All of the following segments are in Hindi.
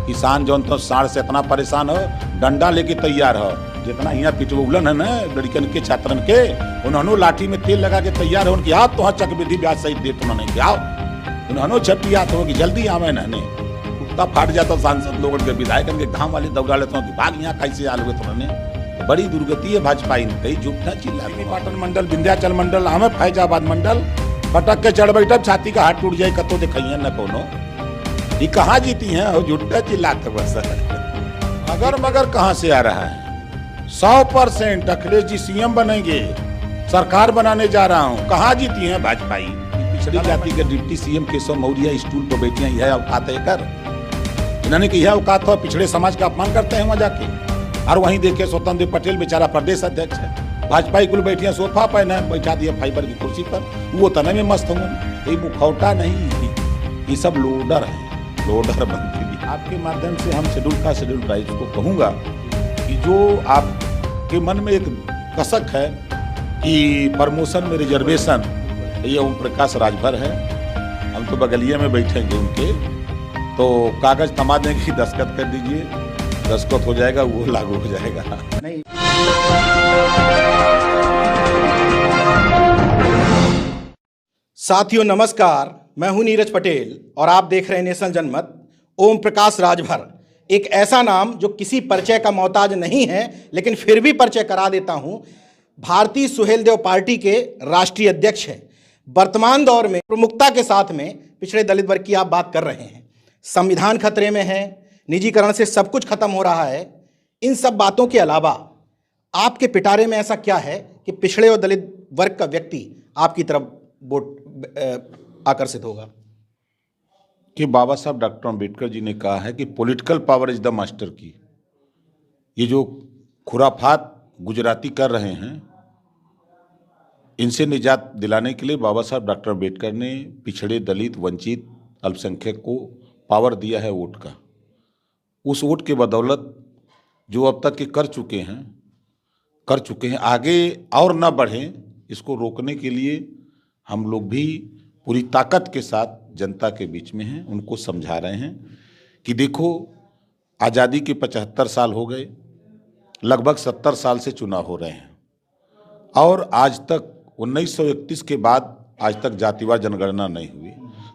किसान जौन तो साढ़ से इतना परेशान हो, डंडा लेके तैयार हो। जितना यहाँ पिटवुलन है ना लड़कियन के छात्रन के, उन्होंने लाठी में तेल लगा के तैयार हो कि आप तो चक्रवृद्धि ब्याज सहित दे तो नहीं क्या उन्होंने छपियात हो कि जल्दी आवे नहने कुत्ता फाट जाता सांसद लोगों के विधायकन के गाँव वाले दौड़ा लेते हो कि भाग यहाँ कैसे आल हुए तुमने। बड़ी दुर्गति है भाजपा इन कई झूठा चिल्ला पाटन मंडल, विंध्याचल मंडल, हमें फैजाबाद मंडल पटक के चढ़ बैठब छाती का हाथ टूट जाए कतो दिखाइए न कोनो। ये कहाँ जीती हैं और झूठा चिल्लाते बस। अगर मगर कहाँ से आ रहा है? 100% अखिलेश जी सीएम बनेंगे, सरकार बनाने जा रहा हूँ। कहाँ जीती हैं भाजपा? पिछड़ी जाति के deputy CM Keshav Maurya stool पर बैठियां यह औकात है कर। इन्होंने कि यह औकात हो पिछड़े समाज का अपमान करते हैं वहां जाके। और वहीं देखे स्वतंत्र पटेल बेचारा प्रदेश अध्यक्ष है, भाजपा की कुल बैठियां सोफा पर न बैठा दिया फाइबर की कुर्सी पर, वो तने में मस्त हूँ। ये मुखौटा नहीं, ये सब लोडर है, लोडर बनती। आपके माध्यम से हम शेड्यूल ट्राइब को कहूँगा कि जो आपके मन में एक कसक है कि प्रमोशन में रिजर्वेशन, ये ओम प्रकाश राजभर है। हम तो बगलिए में बैठेंगे उनके, तो कागज थमा देंगे कि दस्तखत कर दीजिए, दस्तखत हो जाएगा, वो लागू हो जाएगा। नहीं साथियों नमस्कार, मैं हूं नीरज पटेल और आप देख रहे हैं नेशनल जनमत। ओम प्रकाश राजभर एक ऐसा नाम जो किसी परिचय का मोहताज नहीं है, लेकिन फिर भी परिचय करा देता हूं। भारतीय सुहेलदेव पार्टी के राष्ट्रीय अध्यक्ष हैं। वर्तमान दौर में प्रमुखता के साथ में पिछड़े दलित वर्ग की आप बात कर रहे हैं। संविधान खतरे में है, निजीकरण से सब कुछ खत्म हो रहा है। इन सब बातों के अलावा आपके पिटारे में ऐसा क्या है कि पिछड़े और दलित वर्ग का व्यक्ति आपकी तरफ वोट आकर्षित होगा? कि बाबा साहब डॉक्टर अम्बेडकर जी ने कहा है कि political power is the master की। ये जो खुराफात गुजराती कर रहे हैं, इनसे निजात दिलाने के लिए बाबा साहब डॉक्टर अम्बेडकर ने पिछड़े, दलित, वंचित, अल्पसंख्यक को पावर दिया है वोट का। उस वोट के बदौलत जो अब तक के कर चुके हैं, आगे और ना बढ़ें, इसको रोकने के लिए हम लोग भी पूरी ताकत के साथ जनता के बीच में हैं, उनको समझा रहे हैं कि देखो, आज़ादी के 75 साल हो गए, लगभग 70 साल से चुनाव हो रहे हैं, और आज तक 1931 के बाद आज तक जातिवार जनगणना नहीं हुई।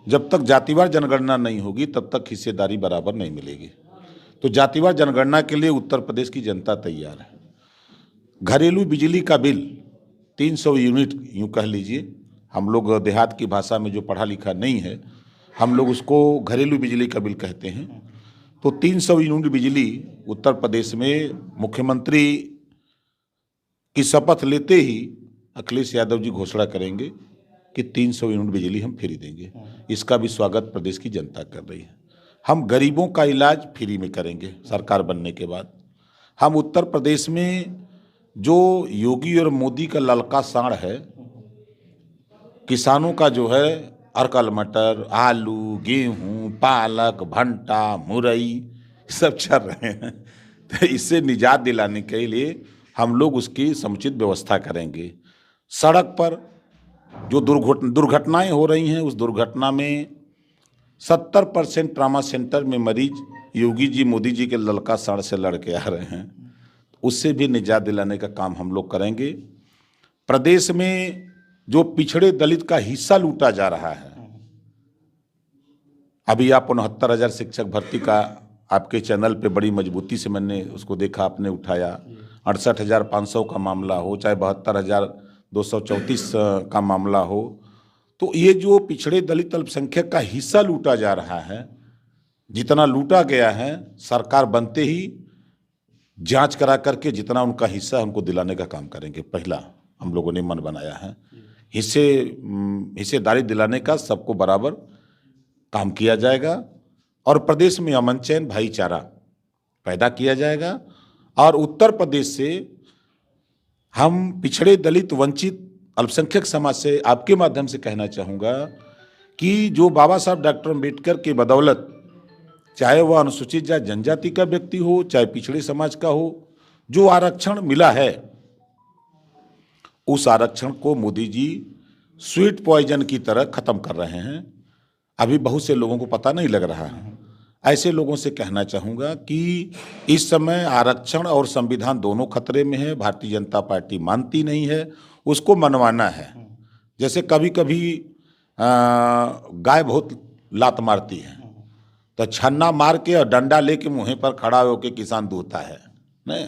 जब तक जातिवार जनगणना नहीं होगी तब तक हिस्सेदारी बराबर नहीं मिलेगी। तो जातिवार जनगणना के लिए उत्तर प्रदेश की जनता तैयार है। घरेलू बिजली का बिल 300 यूनिट, यूँ कह लीजिए, हम लोग देहात की भाषा में जो पढ़ा लिखा नहीं है, हम लोग उसको घरेलू बिजली का बिल कहते हैं। तो 300 यूनिट बिजली उत्तर प्रदेश में मुख्यमंत्री की शपथ लेते ही अखिलेश यादव जी घोषणा करेंगे कि 300 यूनिट बिजली हम फ्री देंगे। इसका भी स्वागत प्रदेश की जनता कर रही है। हम गरीबों का इलाज फ्री में करेंगे सरकार बनने के बाद। हम उत्तर प्रदेश में जो योगी और मोदी का ललका साड़ है, किसानों का जो है अरकल मटर, आलू, गेहूं, पालक, भंटा, मुरई सब चल रहे हैं, तो इससे निजात दिलाने के लिए हम लोग उसकी समुचित व्यवस्था करेंगे। सड़क पर जो दुर्घटनाएं हो रही हैं, उस दुर्घटना में 70% ट्रामा सेंटर में मरीज योगी जी, मोदी जी के ललका साड़ से लड़ के आ रहे हैं। उससे भी निजात दिलाने का काम हम लोग करेंगे। प्रदेश में जो पिछड़े दलित का हिस्सा लूटा जा रहा है, अभी आप 69,000 शिक्षक भर्ती का आपके चैनल पे बड़ी मजबूती से मैंने उसको देखा, आपने उठाया। 68,500 का मामला हो, चाहे 72,234 का मामला हो, तो ये जो पिछड़े दलित अल्पसंख्यक का हिस्सा लूटा जा रहा है, जितना लूटा गया है, सरकार बनते ही जांच करा करके जितना उनका हिस्सा है उनको दिलाने का काम करेंगे। पहला हम लोगों ने मन बनाया है, हिस्सेदारी दिलाने का, सबको बराबर काम किया जाएगा, और प्रदेश में अमन चैन, भाईचारा पैदा किया जाएगा। और उत्तर प्रदेश से हम पिछड़े, दलित, वंचित, अल्पसंख्यक समाज से आपके माध्यम से कहना चाहूँगा कि जो बाबा साहब डॉक्टर अम्बेडकर के बदौलत, चाहे वह अनुसूचित जाति जनजाति का व्यक्ति हो, चाहे पिछड़े समाज का हो, जो आरक्षण मिला है, उस आरक्षण को मोदी जी स्वीट पॉइजन की तरह खत्म कर रहे हैं। अभी बहुत से लोगों को पता नहीं लग रहा है। ऐसे लोगों से कहना चाहूँगा कि इस समय आरक्षण और संविधान दोनों खतरे में है। भारतीय जनता पार्टी मानती नहीं है, उसको मनवाना है। जैसे कभी कभी गाय बहुत लात मारती है तो छन्ना मार के और डंडा लेके मुँह पर खड़ा होकर किसान दूहता है नहीं।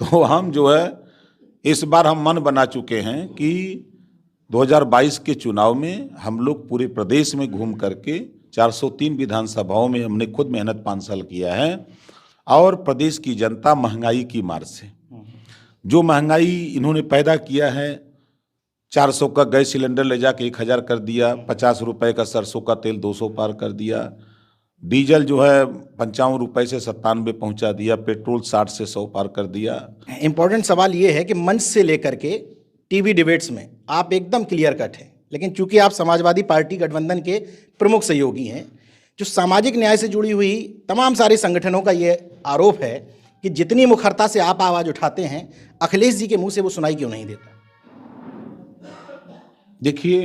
तो हम जो है इस बार हम मन बना चुके हैं कि 2022 के चुनाव में हम लोग पूरे प्रदेश में घूम करके 403 विधानसभाओं में हमने खुद मेहनत 5 साल किया है। और प्रदेश की जनता महंगाई की मार से, जो महंगाई इन्होंने पैदा किया है, 400 का गैस सिलेंडर ले जाके 1000 कर दिया, 50 रुपए का सरसों का तेल 200 पार कर दिया, डीजल जो है 55 रुपए से 97 पहुंचा दिया, पेट्रोल 60 से 100 पार कर दिया। इम्पोर्टेंट सवाल ये है कि मंच से लेकर के टीवी डिबेट्स में आप एकदम क्लियर कट हैं, लेकिन चूंकि आप समाजवादी पार्टी गठबंधन के प्रमुख सहयोगी हैं, जो सामाजिक न्याय से जुड़ी हुई तमाम सारे संगठनों का ये आरोप है कि जितनी मुखरता से आप आवाज़ उठाते हैं, अखिलेश जी के मुंह से वो सुनाई क्यों नहीं देता? देखिए,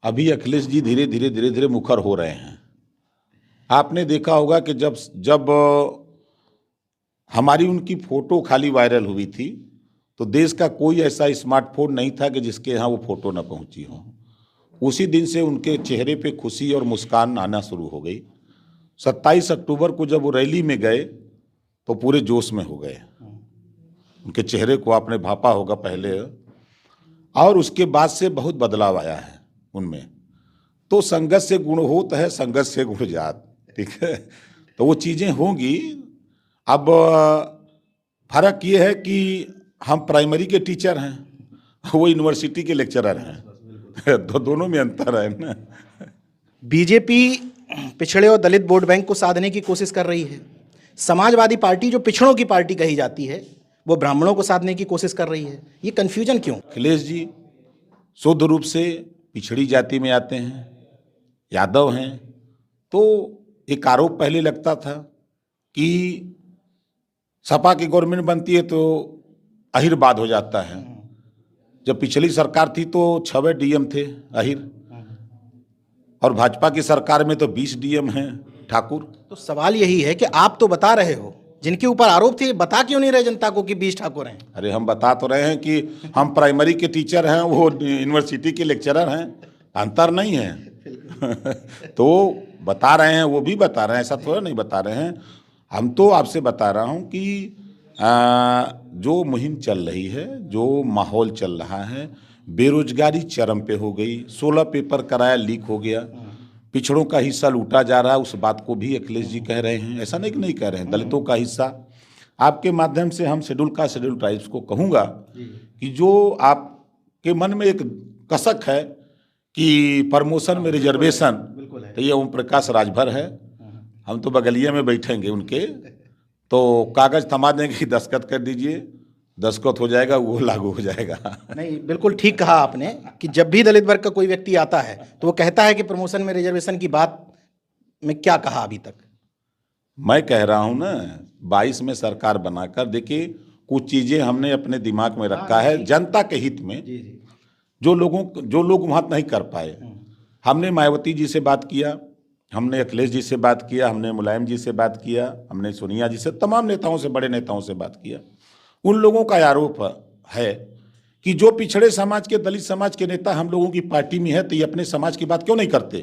अभी अखिलेश जी धीरे धीरे मुखर हो रहे हैं। आपने देखा होगा कि जब हमारी उनकी फोटो खाली वायरल हुई थी तो देश का कोई ऐसा स्मार्टफोन नहीं था कि जिसके यहाँ वो फोटो न पहुंची हो। उसी दिन से उनके चेहरे पे खुशी और मुस्कान आना शुरू हो गई। 27 अक्टूबर को जब वो रैली में गए तो पूरे जोश में हो गए। उनके चेहरे को आपने भापा होगा पहले, और उसके बाद से बहुत बदलाव आया है उनमें। तो संगत से गुण होता है, संगत से गुण जात, ठीक है। तो वो चीज़ें होंगी। अब फर्क ये है कि हम प्राइमरी के टीचर हैं, वो यूनिवर्सिटी के लेक्चरर हैं। तो दोनों में अंतर है ना। बीजेपी पिछड़े और दलित वोट बैंक को साधने की कोशिश कर रही है। समाजवादी पार्टी, जो पिछड़ों की पार्टी कही जाती है, वो ब्राह्मणों को साधने की कोशिश कर रही है। ये कन्फ्यूजन क्यों? अखिलेश जी शुद्ध रूप से पिछड़ी जाति में आते हैं, यादव हैं। तो एक आरोप पहले लगता था कि सपा की गवर्नमेंट बनती है तो अहिरबाद हो जाता है। जब पिछली सरकार थी तो 6 डीएम थे अहिर, और भाजपा की सरकार में तो 20 डीएम हैं ठाकुर। तो सवाल यही है कि आप तो बता रहे हो, जिनके ऊपर आरोप थे, बता क्यों नहीं रहे जनता को कि 20 ठाकुर हैं? अरे हम बता तो रहे हैं कि हम प्राइमरी के टीचर हैं, वो यूनिवर्सिटी के लेक्चरर हैं, अंतर नहीं है। तो बता रहे हैं, वो भी बता रहे हैं, ऐसा थोड़ा नहीं बता रहे हैं। हम तो आपसे बता रहा हूं कि जो मुहिम चल रही है, जो माहौल चल रहा है, बेरोजगारी चरम पे हो गई, 16 पेपर कराया लीक हो गया, पिछड़ों का हिस्सा लूटा जा रहा है, उस बात को भी अखिलेश जी कह रहे हैं। ऐसा नहीं कि नहीं कह रहे हैं, दलितों का हिस्सा। आपके माध्यम से हम शेड्यूल ट्राइब्स को कहूँगा कि जो आपके मन में एक कसक है कि प्रमोशन में रिजर्वेशन, तो ये ओम प्रकाश राजभर है। हम तो बगलिया में बैठेंगे उनके, तो कागज थमा देंगे कि दस्तखत कर दीजिए, दस्तखत हो जाएगा, वो लागू हो जाएगा। नहीं, बिल्कुल ठीक कहा आपने कि जब भी दलित वर्ग का कोई व्यक्ति आता है तो वो कहता है कि प्रमोशन में रिजर्वेशन की बात में क्या कहा अभी तक? मैं कह रहा हूं ना, 22 में सरकार बनाकर देखिए, कुछ चीजें हमने अपने दिमाग में रखा है जनता के हित में, जो लोग वहां नहीं कर पाए। हमने मायावती जी से बात किया, हमने अखिलेश जी से बात किया, हमने मुलायम जी से बात किया, हमने सोनिया जी से, तमाम नेताओं से, बड़े नेताओं से बात किया। उन लोगों का आरोप है कि जो पिछड़े समाज के, दलित समाज के नेता हम लोगों की पार्टी में है, तो ये अपने समाज की बात क्यों नहीं करते?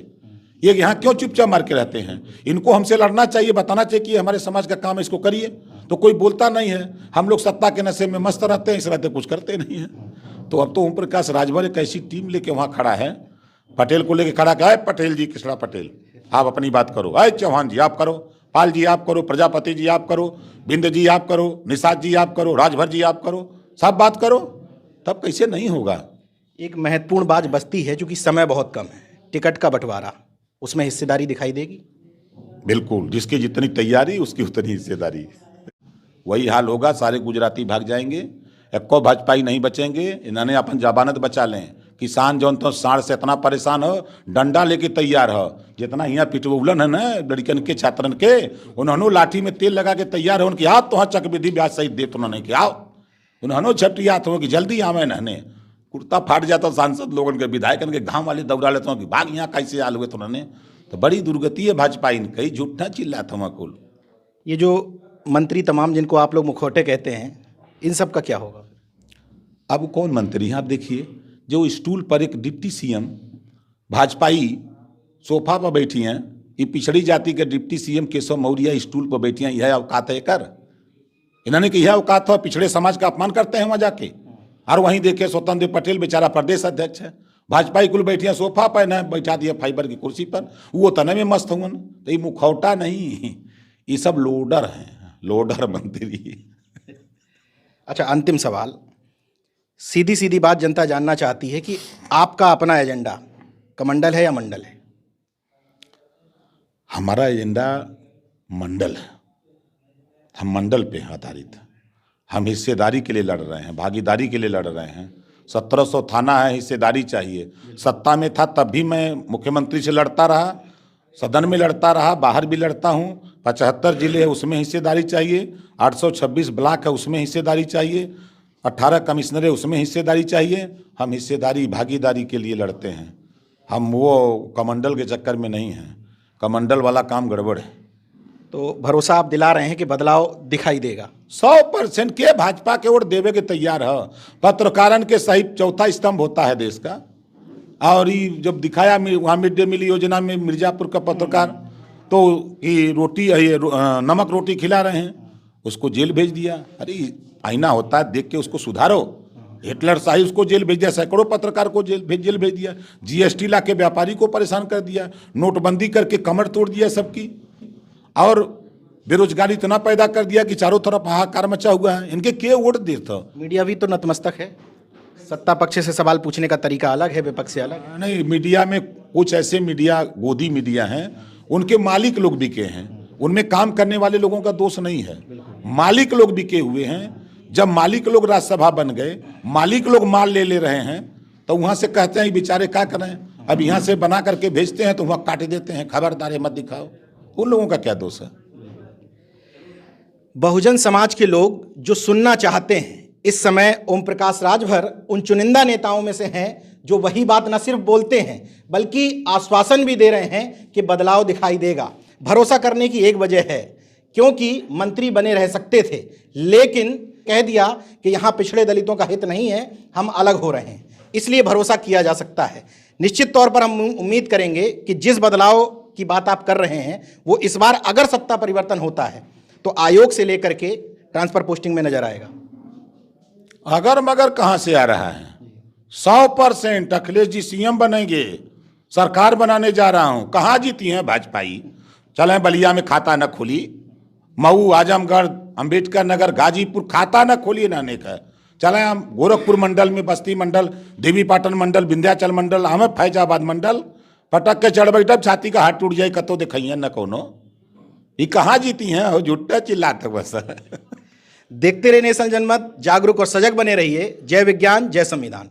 ये यहाँ क्यों चुपचाप मार के रहते हैं? इनको हमसे लड़ना चाहिए, बताना चाहिए कि हमारे समाज का काम है, इसको करिए। तो कोई बोलता नहीं है। हम लोग सत्ता के नशे में मस्त रहते हैं, इस रहते कुछ करते नहीं हैं। तो अब तो ओम प्रकाश राजभर एक ऐसी टीम लेके वहाँ खड़ा है, पटेल को लेके खड़ा है। पटेल जी, कृष्णा पटेल, आप अपनी बात करो, अरे चौहान जी आप करो, पाल जी आप करो, प्रजापति जी आप करो, बिंद जी आप करो, निषाद जी आप करो, राजभर जी आप करो, सब बात करो, तब कैसे नहीं होगा? एक महत्वपूर्ण बात बचती है, चूंकि समय बहुत कम है, टिकट का बंटवारा, उसमें हिस्सेदारी दिखाई देगी? बिल्कुल, जिसकी जितनी तैयारी उसकी उतनी हिस्सेदारी। वही हाल होगा, सारे गुजराती भाग जाएंगे, एको भाजपाई नहीं बचेंगे। इन्होंने अपन जबानत बचा लें। किसान जौन तो साढ़ से इतना परेशान हो, डंडा लेके तैयार हो। जितना यहाँ पिटवौलन है ना लड़कन के, छात्रन के, उन्होंने लाठी में तेल लगा के तैयार हो, उनकी हाथ तो चक विधि ब्याज सहित दे, तो उन्होंने क्या उन्होंने झटियात हो कि जल्दी आवे नहने, कुर्ता फाट जाता सांसद लोगों के, विधायकन के, गाँव वाले दौड़ा लेते हो कि भाग यहाँ कैसे आल हुए, तो उन्होंने तो बड़ी दुर्गति है भाजपा इनकी, झूठा चिल्ला था कुल। ये जो मंत्री तमाम जिनको आप लोग मुखौटे कहते हैं, इन सब का क्या होगा? अब कौन मंत्री हैं आप देखिए, जो स्टूल पर एक डिप्टी सीएम भाजपाई सोफा पर बैठी हैं, ये पिछड़ी जाति के deputy CM Keshav Maurya stool पर बैठी हैं, यह औकात है कर? इन्होंने कि यह औकात हो, पिछड़े समाज का अपमान करते हैं वहाँ जाके। और वहीं देखे स्वतंत्र देव पटेल बेचारा प्रदेश अध्यक्ष है, भाजपाई कुल बैठी हैं सोफा पर, न बैठा दिया फाइबर की कुर्सी पर, वो तने में मस्त हुआ। तो ये मुखौटा नहीं, ये सब लोडर हैं, लोडर मंत्री। अच्छा, अंतिम सवाल, सीधी सीधी बात जनता जानना चाहती है कि आपका अपना एजेंडा कमंडल है या मंडल है? हमारा एजेंडा मंडल है, हम मंडल पे आधारित हैं। हम हिस्सेदारी के लिए लड़ रहे हैं, भागीदारी के लिए लड़ रहे हैं। 1700 थाना है, हिस्सेदारी चाहिए। सत्ता में था तब भी मैं मुख्यमंत्री से लड़ता रहा, सदन में लड़ता रहा, बाहर भी लड़ता हूँ। 75 जिले है, उसमें हिस्सेदारी चाहिए। 826 ब्लॉक है, उसमें हिस्सेदारी चाहिए। 18 कमिश्नर है, उसमें हिस्सेदारी चाहिए। हम हिस्सेदारी भागीदारी के लिए लड़ते हैं, हम वो कमंडल के चक्कर में नहीं हैं। कमंडल वाला काम गड़बड़ है। तो भरोसा आप दिला रहे हैं कि बदलाव दिखाई देगा? 100% के भाजपा के वोट देवे के तैयार है। पत्रकारण के सही चौथा स्तंभ होता है देश का। और ये जब दिखाया वहाँ मिड डे मील योजना में मिर्जापुर का पत्रकार, तो ये रोटी, ये नमक रोटी खिला रहे हैं, उसको जेल भेज दिया। अरे आईना होता है, देख के उसको सुधारो। हिटलर शाही उसको जेल भेज दिया, सैकड़ों पत्रकार को जेल भेज दिया। जीएसटी ला के व्यापारी को परेशान कर दिया, नोटबंदी करके कमर तोड़ दिया सबकी, और बेरोजगारी इतना पैदा कर दिया कि चारों तरफ हाहाकार मचा हुआ है। इनके के वोट देता? मीडिया भी तो नतमस्तक है, सत्ता पक्ष से सवाल पूछने का तरीका अलग है, विपक्ष से अलग। नहीं, मीडिया में कुछ ऐसे मीडिया गोदी मीडिया हैं, उनके मालिक लोग बिके हैं, उनमें काम करने वाले लोगों का दोष नहीं है। मालिक लोग बिके हुए हैं। जब मालिक लोग राज्यसभा बन गए, मालिक लोग माल ले रहे हैं, तो वहाँ से कहते हैं बेचारे क्या करें, अब यहाँ से बना करके भेजते हैं तो वहाँ काट देते हैं, खबरदार है मत दिखाओ। उन लोगों का क्या दोष है? बहुजन समाज के लोग जो सुनना चाहते हैं, इस समय ओम प्रकाश राजभर उन चुनिंदा नेताओं में से हैं जो वही बात न सिर्फ बोलते हैं बल्कि आश्वासन भी दे रहे हैं कि बदलाव दिखाई देगा। भरोसा करने की एक वजह है, क्योंकि मंत्री बने रह सकते थे, लेकिन कह दिया कि यहाँ पिछड़े दलितों का हित नहीं है, हम अलग हो रहे हैं, इसलिए भरोसा किया जा सकता है। निश्चित तौर पर हम उम्मीद करेंगे कि जिस बदलाव की बात आप कर रहे हैं वो इस बार अगर सत्ता परिवर्तन होता है तो आयोग से लेकर के ट्रांसफर पोस्टिंग में नजर आएगा। अगर मगर कहाँ से आ रहा है? 100% अखिलेश जी सीएम बनेंगे, सरकार बनाने जा रहा हूं। कहाँ जीती हैं भाजपाई? चलें बलिया में खाता न खुली, मऊ, आजमगढ़, अंबेडकर नगर, गाजीपुर खाता न खोलिए नाने का। चलें हम गोरखपुर मंडल में, बस्ती मंडल, देवी पाटन मंडल, विंध्याचल मंडल, हमें फैजाबाद मंडल, पटक के चढ़ बैठब, छाती का हाथ टूट जाए कतो दिखाइए न कोनो। ये कहाँ जीती हैं? झूठा चिल्लाते बस। देखते रहे नेशनल जनमत, जागरूक और सजग बने रहिए। जय विज्ञान, जय संविधान।